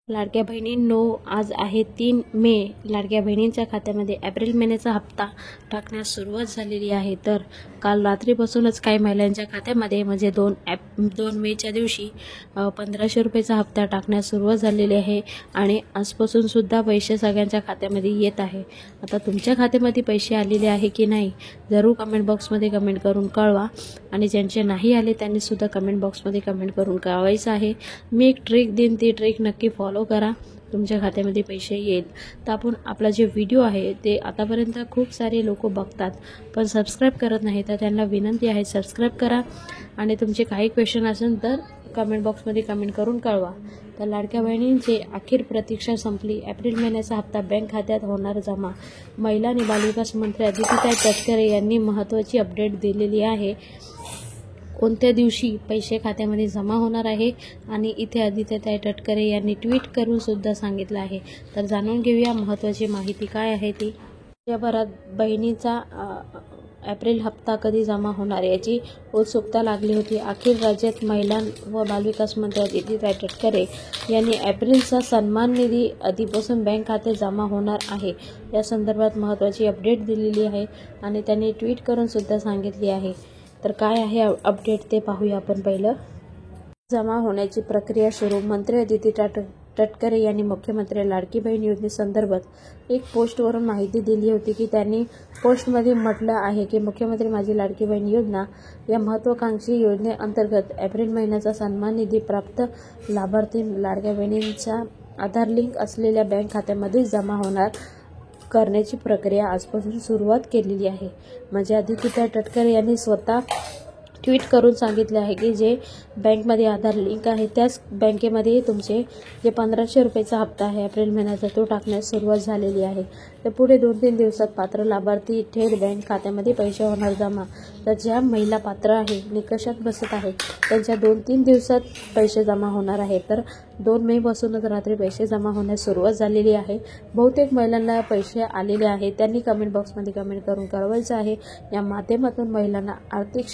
लाडक्या बहिणींनो, आज आहे 3 मे. लाडक्या बहिणींच्या खात्यामध्ये एप्रिल महिन्याचा हप्ता टाकण्यास सुरुवात झालेली आहे. तर काल रात्रीपासूनच काही महिलांच्या खात्यामध्ये म्हणजे 2 मेच्या दिवशी 1500 रुपयाचा हप्ता टाकण्यास सुरुवात झालेली आहे आणि आजपासून सुद्धा पैसे सगळ्यांच्या खात्यामध्ये येत आहे. आता तुमच्या खात्यामध्ये पैसे आलेले आहे की नाही जरूर कमेंट बॉक्समध्ये कमेंट करून कळवा आणि ज्यांचे नाही आले त्यांनी सुद्धा कमेंट बॉक्समध्ये कमेंट करून कळवायचं आहे. मी एक ट्रिक देईन, ती ट्रिक नक्की फॉलो करा, तुमच्या खात्यामध्ये पैसे येईल. तर आपण आपला जे व्हिडिओ आहे ते आतापर्यंत खूप सारे लोक बघतात पण सबस्क्राईब करत नाही, तर त्यांना विनंती आहे सबस्क्राईब करा आणि तुमचे काही क्वेश्चन असेल तर कमेंट बॉक्समध्ये कमेंट करून कळवा. तर लाडक्या बहिणींची अखेर प्रतीक्षा संपली. एप्रिल महिन्याचा हप्ता बँक खात्यात होणार जमा. महिला आणि बालविकास मंत्री अदितीताई तटकरे यांनी महत्त्वाची अपडेट दिलेली आहे. कोणत्या दिवशी पैसे खात्यामध्ये जमा होणार आहे आणि इथे अदितीताई तटकरे यांनी ट्विट करून सुद्धा सांगितलं आहे. तर जाणून घेऊया महत्त्वाची माहिती काय आहे ती. राज्यभरात बहिणीचा एप्रिल हप्ता कधी जमा होणार याची उत्सुकता लागली होती. अखेर राज्यात महिला व बालविकास मंत्री अदितीताई तटकरे यांनी एप्रिलचा सन्मान निधी आधीपासून बँक खात्यात जमा होणार आहे या संदर्भात महत्त्वाची अपडेट दिलेली आहे आणि त्यांनी ट्विट करून सुद्धा सांगितली आहे. तर काय आहे अपडेट ते पाहूया आपण. पहिलं, जमा होण्याची प्रक्रिया सुरू. मंत्री अदितीताई तटकरे यांनी मुख्यमंत्री लाडकी बहीण योजनेसंदर्भात एक पोस्टवरून माहिती दिली होती की त्यांनी पोस्टमध्ये म्हटलं आहे की मुख्यमंत्री माझी लाडकी बहीण योजना या महत्त्वाकांक्षी योजनेअंतर्गत एप्रिल महिन्याचा सन्मान निधी प्राप्त लाभार्थी लाडक्या बहिणींचा आधार लिंक असलेल्या बँक खात्यामध्ये जमा होणार करण्याची प्रक्रिया आजपासून सुरुवात केलेली आहे. म्हणजे अदितीताई तटकरे यांनी स्वतः ट्विट करून सांगितले आहे की जे बँकमध्ये आधार लिंक आहे त्याच बँकेमध्ये तुमचे जे 1500 रुपयाचा हप्ता आहे एप्रिल महिन्याचा तो टाकण्यास सुरुवात झालेली आहे. तर पुढे 2-3 दिवसात पात्र लाभार्थी थेट बँक खात्यामध्ये पैसे होणार जमा. तर ज्या महिला पात्र आहे, निकषात बसत आहे त्यांच्या 2-3 दिवसात पैसे जमा होणार आहे. तर 2 मे पासूनच रात्री पैसे जमा होण्यास सुरुवात झालेली आहे. बहुतेक महिलांना पैसे आलेले आहेत, त्यांनी कमेंट बॉक्समध्ये कमेंट करून कळवायचं आहे. या माध्यमातून महिलांना आर्थिक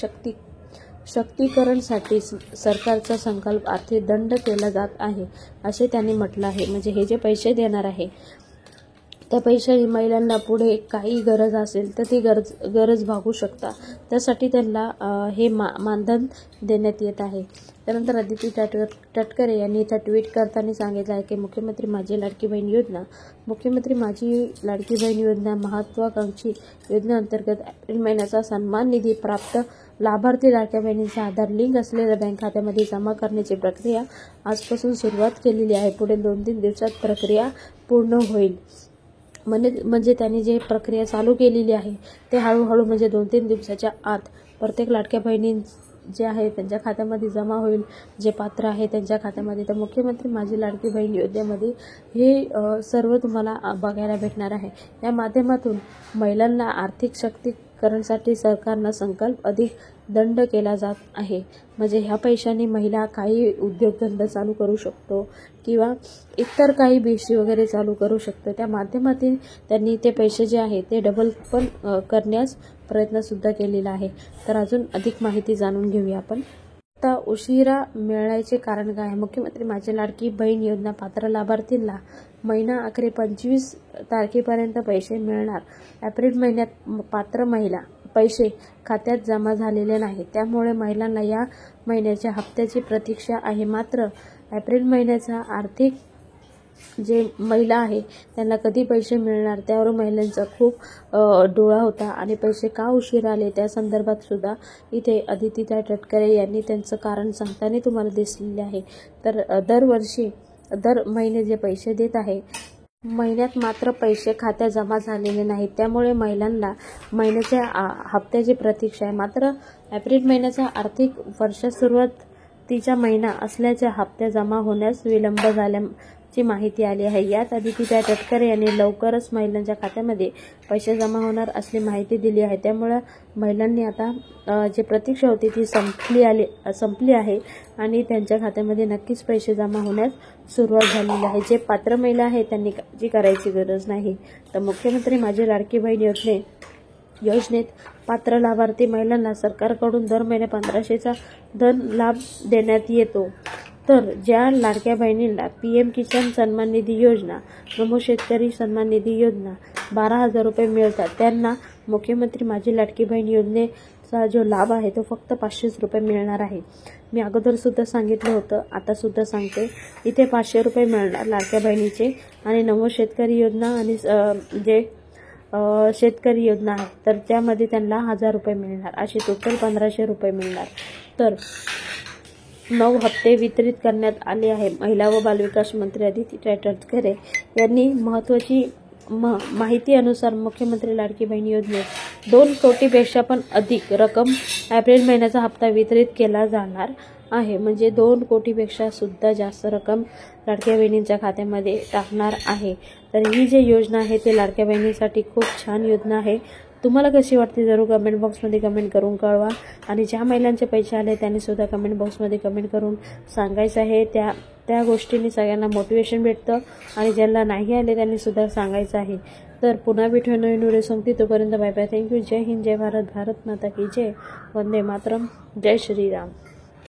शक्तीकरणसाठी सरकारचा संकल्प आर्थिक दंड केला जात आहे असे त्यांनी म्हटलं आहे. म्हणजे हे जे पैसे देणार आहे त्या पैशाची महिलांना पुढे काही गरज असेल तर ती गरज भागू शकता, त्यासाठी त्यांना हे मानधन देण्यात येत आहे. त्यानंतर अदितीताई तटकरे यांनी इथं ट्विट करताना सांगितलं आहे की मुख्यमंत्री माझी लाडकी बहीण योजना महत्त्वाकांक्षी योजनेअंतर्गत एप्रिल महिन्याचा सन्मान निधी प्राप्त लाभार्थी लाडक्या बहिणींचा आधार लिंक असलेल्या बँक खात्यामध्ये जमा करण्याची प्रक्रिया आजपासून सुरुवात केलेली आहे. पुढे 2-3 दिवसात प्रक्रिया पूर्ण होईल. म्हणजे त्यांनी जे प्रक्रिया चालू केलेली आहे ते हळूहळू म्हणजे 2-3 दिवसाच्या आत प्रत्येक लाडक्या बहिणी जे आहे त्यांच्या खात्यामध्ये जमा होईल, जे पात्र आहे त्यांच्या खात्यामध्ये. तर मुख्यमंत्री माझी लाडकी बहीण योजनेमध्ये हे सर्व तुम्हाला बघायला भेटणार आहे. या माध्यमातून महिलांना आर्थिक शक्तीकरणासाठी सरकारनं संकल्प अधिक दंड केला जात आहे. म्हणजे ह्या पैशांनी महिला काही उद्योगधंदा चालू करू शकतो किंवा इतर काही बेशी वगैरे चालू करू शकतो. त्या माध्यमातून त्यांनी ते पैसे जे आहे ते डबल पण करण्यास प्रयत्नसुद्धा केलेला आहे. तर अजून अधिक माहिती जाणून घेऊया आपण. आता उशिरा मिळायचे कारण काय? मुख्यमंत्री माझी लाडकी बहीण योजना पात्र लाभार्थींना महिना अखेर 25 तारखेपर्यंत पैसे मिळणार. एप्रिल महिन्यात पात्र महिला पैसे खात्यात जमा झालेले नाही, त्यामुळे महिलांना या महिन्याच्या हप्त्याची प्रतीक्षा आहे. मात्र एप्रिल महिन्याचा आर्थिक जे महिला आहे त्यांना कधी पैसे मिळणार त्यावर महिलांचा खूप डोळा होता आणि पैसे का उशीर आले त्या संदर्भात सुद्धा इथे अदितीताई तटकरे यांनी त्यांचं कारण सांगताना तुम्हाला दिसलेले आहे. तर दर महिने जे पैसे देत आहे महिन्यात मात्र पैसे खात्यात जमा झालेले नाहीत, त्यामुळे महिलांना महिन्याच्या हप्त्याची प्रतीक्षा आहे. मात्र एप्रिल महिन्याचा आर्थिक वर्षात सुरुवातीचा महिना असल्याच्या हप्त्या जमा होण्यास विलंब झाल्याची माहिती आली आहे. यात अदितीताई तटकरे यांनी लवकरच महिलांच्या खात्यामध्ये पैसे जमा होणार असली माहिती दिली आहे. त्यामुळे महिलांनी आता जी प्रतीक्षा होती ती संपली आहे आणि त्यांच्या खात्यामध्ये नक्कीच पैसे जमा होण्यास सुरुवात झालेली आहे. जे पात्र महिला आहेत त्यांनी काळजी करायची गरज नाही. तर मुख्यमंत्री माझी लाडकी बहीण योजनेत पात्र लाभार्थी महिलांना सरकारकडून दर महिने 1500चा धन लाभ देण्यात येतो. तर ज्या लाडक्या बहिणींना PM किसान सन्मान निधी योजना, नमो शेतकरी सन्मान निधी योजना 12,000 रुपये मिळतात, त्यांना मुख्यमंत्री माझी लाडकी बहीण योजनेचा जो लाभ आहे तो फक्त 500 रुपये मिळणार आहे. मी अगोदर सुद्धा सांगितलं होतं, आता सुद्धा सांगते. इथे 500 रुपये मिळणार लाडक्या बहिणीचे आणि नमो शेतकरी योजना आणि जे शेतकरी योजना आहे तर त्यामध्ये त्यांना 1,000 रुपये मिळणार, असे टोटल 1,500 रुपये मिळणार. तर 9 हप्ते वितरित करण्यात आले आहे. महिला व बालविकास मंत्री अदिती तटकरे यांनी महत्त्वाची माहिती अनुसार मुख्यमंत्री लाडकी बहीण योजनेत 2 कोटीपेक्षा पण अधिक रक्कम एप्रिल महिन्याचा हप्ता वितरित केला जाणार आहे. म्हणजे 2 कोटीपेक्षा सुद्धा जास्त रक्कम लाडक्या बहिणींच्या खात्यामध्ये टाकणार आहे. तर ही जी योजना आहे ते लाडक्या बहिणीसाठी खूप छान योजना आहे. तुम्हाला कशी वाटते जरूर कमेंट बॉक्समध्ये कमेंट करून कळवा. आणि ज्या महिलांचे पैसे आले त्यांनी सुद्धा कमेंट बॉक्समध्ये कमेंट करून सांगायचं आहे. त्या गोष्टींनी सगळ्यांना मोटिवेशन भेटतं आणि ज्यांना नाही आले त्यांनी सुद्धा सांगायचं आहे. तर पुन्हा भेटूया नवीन व्हिडिओ सांगते. तोपर्यंत बाय बाय. थँक्यू. जय हिंद, जय भारत, भारत माता की जय. वंदे मातरम. जय श्रीराम.